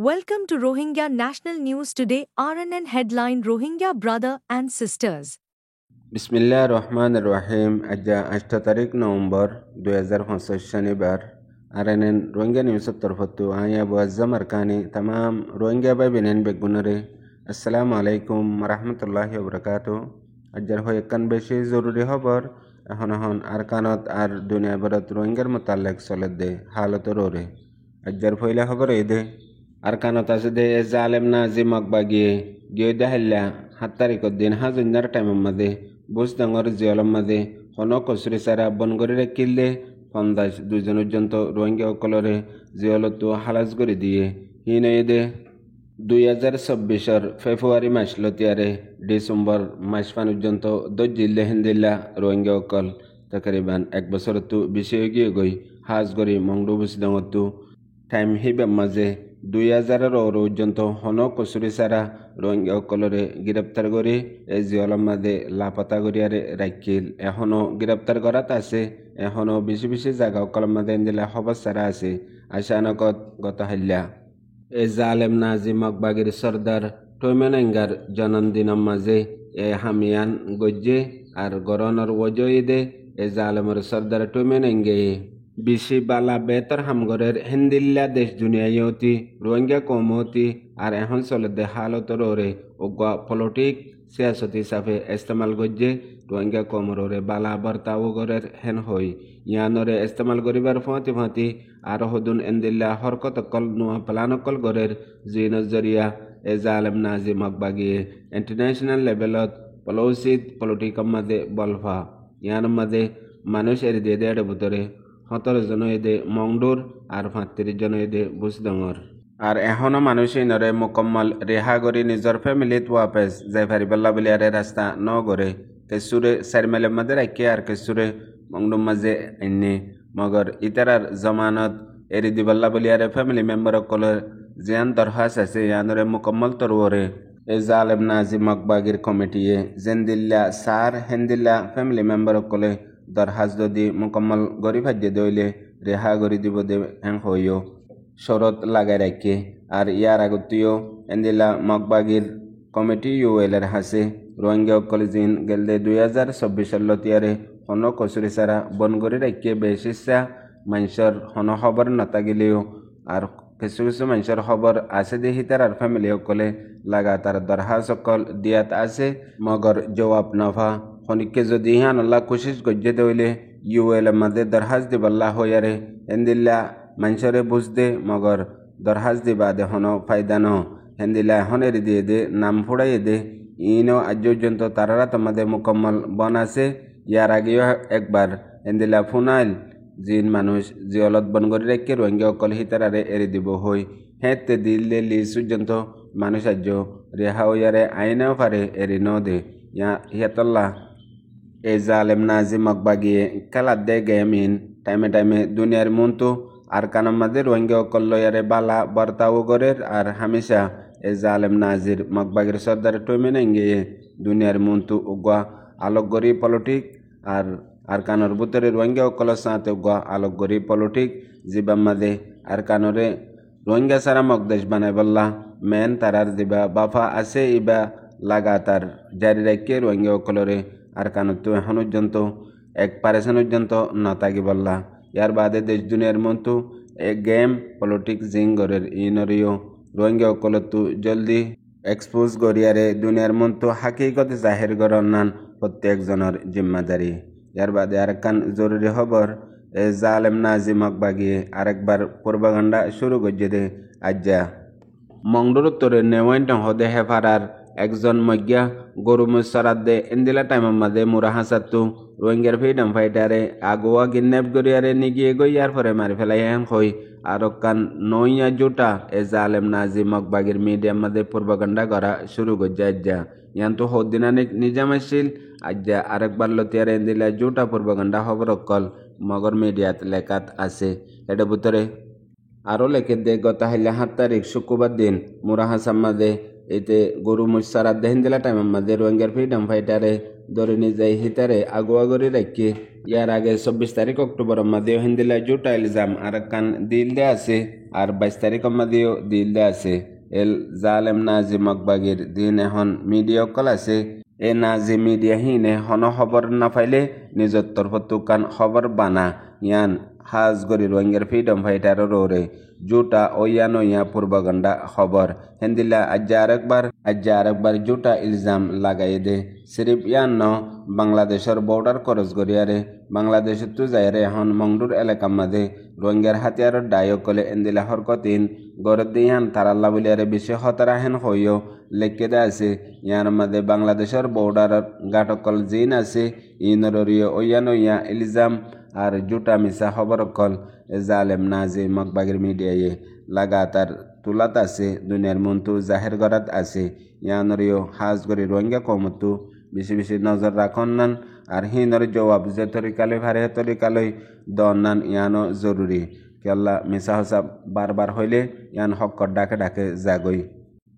Welcome to Rohingya National News Today. RNN headline: Rohingya brother and sisters. বিসমিল্লাহ রহমান রহিম। আজ 8 তারিখ November 2025 শনিবার। RNN Rohingya নিউজের তরফতো আই আবু আজম আরকানি তামাম রোহিঙ্গা বাই বিনেন বেগুনরে আসসালামু আলাইকুম রহমতুল্লাহি ওবরাকাতু। আজের হয় একখান বেশি জরুরি খবর এখন আরকানত আর দুনিয়া ভরত রোহিঙ্গার মোতালেক চলে দে হালত রোরে। আজের ফইলা খবর এই দে আরকানত আছে দে জালেম নাজি মকবাগিয়ে গিয়ে দেহাল্লা 7 তারিখের দিন হাজুন্নার টাইমের মাঝে বুঝ ডাঙর জিয়লম মাঝে কোনো কচুরি সারা বন করে রাখিলে ফন্দাস দুইজন পর্যন্ত রোহিঙ্গা সকলরে জিয়লতো হালাজ করে দিয়ে হিনে দে 2024 ফেব্রুয়ারি মাস লতিয়ারে ডিসেম্বর মাস পর্যন্ত দজ্জিল্লে হিন্দিল্লা রোহিঙ্গা সকল তকরিবান 1 বছরতো বেশি হয়ে গিয়ে গই হাজ গরি মংডু বুঝ ডাঙরতো টাইম হিবে মাঝে 2000 পর্যন্ত হন কচুরি সারা রোহিঙ্গা সকলরে গ্রেপ্তার করে এই জিয়লম মাঝে লাপাতা করিয়ারে রাখিল। এখনো গ্রেপ্তার করাত আছে, এখনো বেশি বেশি জায়গা সকল মাঝে দিলা খবর সারা আছে। আশানকত গত হাল্লা এই জালেম নাজি মকবাগির সর্দার টৈমেনাঙ্গার জন্মদিনের মাঝে এ হামিয়ান গজ্জে আর গরনের ওজইদে এ জালেমের সর্দার টৈমেনাঙ্গে বেশি বালা বেতর হামগরের হিন্দিল্লা দেশ দুনিয়ায়তি রোহিঙ্গা কমতি আর এখন চলে দে হালতর ওরে ওগা পলিটিক সিয়াসতি হিসাবে ইস্তেমাল গজ্জে রোহিঙ্গা কমরে বালা বর্তাও গরের হেন হই ইয়ানরে ইস্তেমাল করিবার ফতি ফতি আর হদুন এন্দিল্লা হরকত কল নোয়া প্লানকল গরের জিন জরিয়া এ জালেম নাজি মকবাগিয়ে ইন্টারন্যাশনাল লেভেলত পলৌসিদ পলিটিকম মাঝে বলফা ইয়ান মাঝে মানুষ এর দিয়ে দেড় ভিতরে 17 জন এদে মংডুর আর 35 জন এদে বুসডঙর আর এখনো মানুষ ইনরে মুকম্মল রেহা করি নিজের ফ্যামিলিত ওয়াপেস যাই ফারিবাল্লা বলিয়ারে রাস্তা ন গড়ে কেসুরে সারমেলের মাঝে রাখে আর কেসুরে মংডুর মাঝে এনে মগর ইতারার জমানত এরি দিবাল্লা বলিয়ারে ফ্যামিলি মেম্বার সকলের জিয়ান দরখাস্ত আছে ইয়ানরে মুকম্মল তরুরে এ জালেম নাজি মকবাগির কমিটিয়ে জেন্দিল্লা সার হেন্দিল্লা ফ্যামিলি মেম্বার সকলে দরখাস্ত যদি মুকম্মল গরি ভাজ্যে দইলে রেহা গরি দিব দে হ্যাং হইও শরত লাগাই রাখে। আর ইয়ার আগতীয় এন্দিলা মকবাগির কমিটি ইউএলের হাসে রোহিঙ্গা কলেজিন গেলদে 2024 লতিয়ারে হন কচুরি সারা বন গরি রাখে বেশিসা মানুষের হন খবর নাথাকিলেও আর কিছু কিছু মানুষের খবর আছে দেখি তার আর ফ্যামিলি সকলে লাগাতার দরখাস্ত সকল দিয়াত আছে মগর জবাব নভা খনিকে যদি ইহান আল্লাহ কোশিশ গজ্জে দইলে ইউএল মাঝে দরখাস্ত দিবাল্লা হইয়ারে হেন্দিল্লা মানুষরে বুঝদে মগর দরখাস্ত দিবা দে হন ফায়দা ন হেন্দিল্লা এখন এরি দিয়ে দে নাম ফুড়াই দে ইনো আজ পর্যন্ত তারারা তোমাদের মুকম্মল বন আছে। ইয়ার আগেও একবার হেন্দিল্লা ফুনাইল জিন মানুষ জিয়লত বন করে রেখে রোহিঙ্গা অকল হিতারারে এরি দিব হই হেতে দিল্লে লিজ পর্যন্ত মানুষ আজ রেহা হইয়ারে আইনেও পারে এরি ন দে ইয়াতল্লা এই জালেম নাজি মকবাগিয়ে খেলার দে গেমিন টাইমে টাইমে দুনিয়ার মন্তু আর কানার মাঝে রোহিঙ্গা অকল লয়ারে বালা বর্তাও গরের আর হামেশা এই জালেম নাজির মকবাগির সর্দার টইমেন গিয়ে দুনিয়ার মন্তু উগা আলোক গরি পলিটিক আর কানোর ভিতরে রোহিঙ্গা অকলের সাথে উগা আলোক গরি পলিটিক জিবা মাঝে আর কানরে রোহিঙ্গা সারা মকদেশ বানাই বললা মেন তারার দিবা বাফা আছে ইবা লাগাতার জারি রাখিয়ে রোহিঙ্গা অকলরে আর কানত এখন পর্যন্ত 1% পর্যন্ত নতাগি বললা। ইয়ার বাদে দেশ দুনিয়ার মন্তু এক গেম পলিটিক জিঙ্গরের ইনরিও রোহিঙ্গা অকলতো জলদি এক্সপোজ গরিয়ারে দুনিয়ার মন্তু হাকিকত জাহির গরন নান প্রত্যেকজনের জিম্মাদারি। ইয়ার বাদে আরেকখান জরুরি খবর এ জালেম নাজি মকবাগিয়ে আরেকবার প্রোপাগান্ডা শুরু করছে দে আজ্জা মংডুর উত্তরে নেওয়াইন হদে হেফারার একজন মজ্ঞা গরু মুসরাদে ইন্দিলা টাইমের মাঝে মুরা হাসাতু রোহিঙ্গার ফ্রিডম ফাইটারে আগুয়া কিডন্যাপ করিয়ারে নিগিয়ে গইয়ার পরে মারি ফেলাই হ্যাং হই আর কান নইয়া জোটা এ জালেম নাজি মকবাগির মিডিয়ার মাঝে প্রোপাগান্ডা করা শুরু করছে আজ্জা ইয়ান্তু হদিনানিক নিজাম আসিল আজ্জা আরেকবার লতিয়ারে ইন্দিলা জোটা প্রোপাগান্ডা খবর অকল মগর মিডিয়াত লেখাত আছে। এটা ভিতরে আরও লেখে দে গত হাইলে 7 তারিখ শুক্রবার দিন মুরা হাসাম মাঝে এতে গরু মুসারাত দেহিন দিলা টাইমের মাঝে রোহিঙ্গার ফ্রিডম ফাইটারে ধরে নিজাই হিতারে আগুয়াগরি রাখি ইয়ার আগে 24 তারিখ অক্টোবর মাদিও হিন্দিলা জুটা ইলজাম আর কান দিল দে আছে আর 22 তারিখ মাদিও দিল দে আছে এল জালেম নাজি মকবাগির দিন এখন মিডিয়া কল আছে এ নাজি মিডিয়া হিনে হন খবর না পাইলে নিজের তরফত কান খবর বানা ইয়ান হাজ গরি রোহিঙ্গার ফ্রিডম ফাইটার রোরে জুটা ওয়ানো ইয়া পূর্বগন্ডা খবর হিন্দিলা আজ্জা আরেকবার জুটা ইলজাম লাগাই দে সিরিফ ইয়ান ন বাংলাদেশের বর্ডার ক্রস গরিয়ারে বাংলাদেশের তু যায়রে এখন মংডুর এলাকা মাঝে রোহিঙ্গার হাতিয়ারের ডায়ক কলে এন্দিলা হরকতিন গরদ ইয়ান তারাল্লা বলিয়ারে বিশ্ব হতারা হেন হইও লেখকে দে আছে ইয়ার মাঝে বাংলাদেশের বর্ডারের গাটকল জিন আছে ইনরিও ওয়ানো ইয়া ইলজাম আর জুটা মিসা খবর কল জালেম নাজি মকবাগির মিডিয়ায় লাগাতার তুলাত আছে দুনিয়ার মন্তু জাহের গরাত আছে ইয়ানরিও হাজ গরি রোহিঙ্গা কমতু বেশি নজর রাখন নান আর হিনর জবাব যে তরিকালে ভারে তরিকালই দন নান ইয়ানো জরুরি কেল্লা মিসা হসা বারবার হইলে ইয়ান হক্কর ডাকে জাগই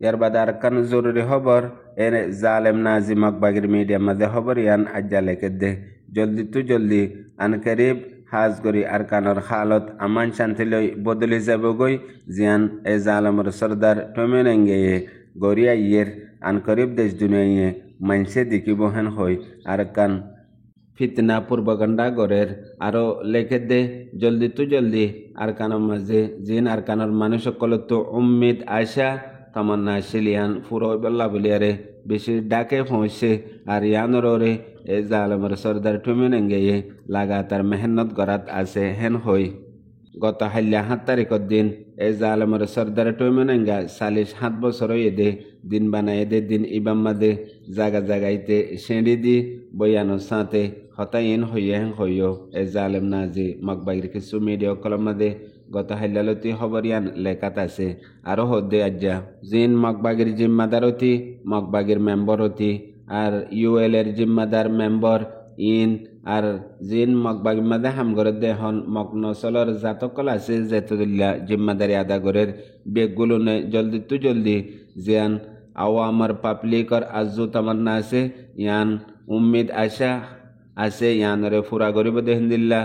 ইয়ার বাদে আর কান জরুরি খবর এর জালেম নাজি মকবাগির মিডিয়া মাঝে খবর ইয়ান আজ্জা লেখে দে জলদি আন করিব হাজ গরি আর কানর হালত আমান শান্তি লই বদলি যাবগৈ জিয়ান এ জালমর সর্দার টমেনেঙ্গে গরিয়া ইয়ের আন করিব দেশ দুনিয়ায় মানসে দেখিব হেন হই আর কান ফিতনা পূর্বগণ্ডা গরের আরো লেখে দে জলদি আর কানের মাঝে জিন আর কানর মানুষ সকলত উম্মিদ আশা তামান্না শিলিয়ান ফুরো বেল্লা বলিয়ারে বেশি ডাকে পৌঁছে আর ইয়ানরে এ জালমের সর্দার টুমিনেঙ্গে লাগাতার মেহনত গরাত আছে হেন হই গত হাল্লা 7 তারিখের দিন এ জালমের সর্দার টুমিনেঙ্গা 7 বছর দে দিন বানাই দে দিন ইবাম্মা দে জাগাইতে সেঁড়ি দি বয়ানোর সাথে হতাইন হইয়া হেন হইও এ জালেম নাজি মকবাগির কিছু মিডিয়া কলম দে গত হাল্লালতি খবরিয়ান লেখাত আছে আরো হদ্দে আজ্জা জিন মকবাগির জিম্মাদারতি মকবাগির মেম্বরতি আর ইউএল এর জিম্মাদার মেম্বর ইন আর জিন মকবাগির মাদে হামগর দেহন মকনসলর জাতকল আছে যেতুল্লা জিম্মাদারি আদা গরের বেগগুলো নে জলদি জিয়ান আওয়ামর পাবলিকর আজু তামান্না আছে ইয়ান উম্মিদ আশা আছে ইয়ানরে ফুরা গরিব দেহদিল্লা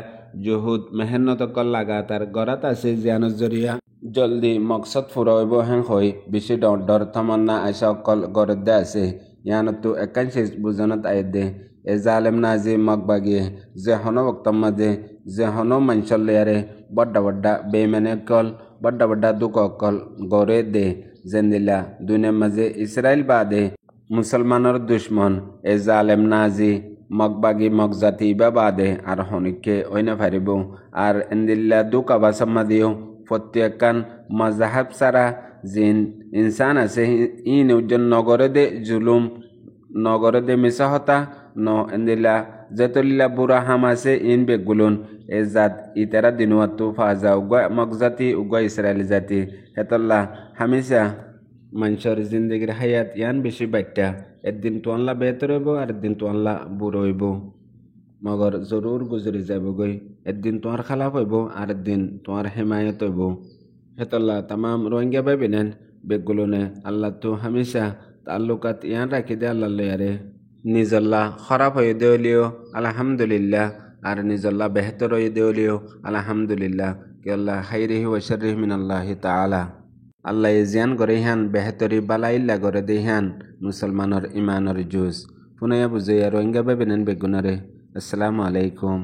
জহুদ মেহনত কল লাগাতার গরাত আছে জিয়ানোর জরিয়া জলদি মকসদ ফুরাইব হেন হই বেশি ডর তামান্না আশা অকল গরদে আছে ইয়ানতো একাংশে বুঝনত আয়দে এ জালেম নাজি মকবাগিয়ে যে হন বক্তম্মাদে যে হন মানসল্লিয়ারে বড্ডা বেমেনে কল বড্ডা দুঃখ কল গরে দে জেন্দিলা দুনিয়ার মাঝে ইসরায়েল বাদে মুসলমানের দুশ্মন এ জালেম নাজি মকবাগি মকজাতি বা বাদে আর হনিকে ওইনা ফারিব আর এন্দিল্লা দুকা বাসাম্মা দিও প্রত্যেকান মজাহাব সারা জিন ইনসান আছে ইন উজ্জন নগরে দে জুলুম নগরে দে মিসাহতা ন এন্দিল্লা যেতলিল্লা বুড়া হাম আছে ইন বেগুলুন এ জাত ইতারা দিনুয়াতু ফাজা উগা মকজাতি উগা ইসরায়েলি জাতি হেতল্লা হামিসা মানুষের জিন্দগির হায়াত ইয়ান বেশি বাট্টা একদিন তো আল্লাহ বেহতর হইব আর একদিন তো আল্লাহ বুড়ো হইব মগর জরুর গুজরি যাবগৈ একদিন তোমার খালাপ হইব আর একদিন তোমার হেমায়ত হইব হেতল্লা তামাম রোহিঙ্গা ভাবিনেন বেগুলোনে আল্লাহ তো হামেশা তাল্লুকাত ইয়ান রাখি দে আল্লাহ লয়ারে নিজল্লা খারাপ হয়ে দেওলিও আলহামদুলিল্লাহ আর নিজল্লা বেহতর হয়ে দেওলিও আলহামদুলিল্লাহ কে আল্লাহ খাইরিহি ওয়া শাররিহি মিনাল্লাহি তাআলা আল্লাহ জিয়ান করে হান বেহতরি বালাইল্লা করে দে হান মুসলমানের ইমানের জুজ পুনয়া বুঝে রোহিঙ্গা ভাবিনেন বেগুনারে আসসালামু আলাইকুম।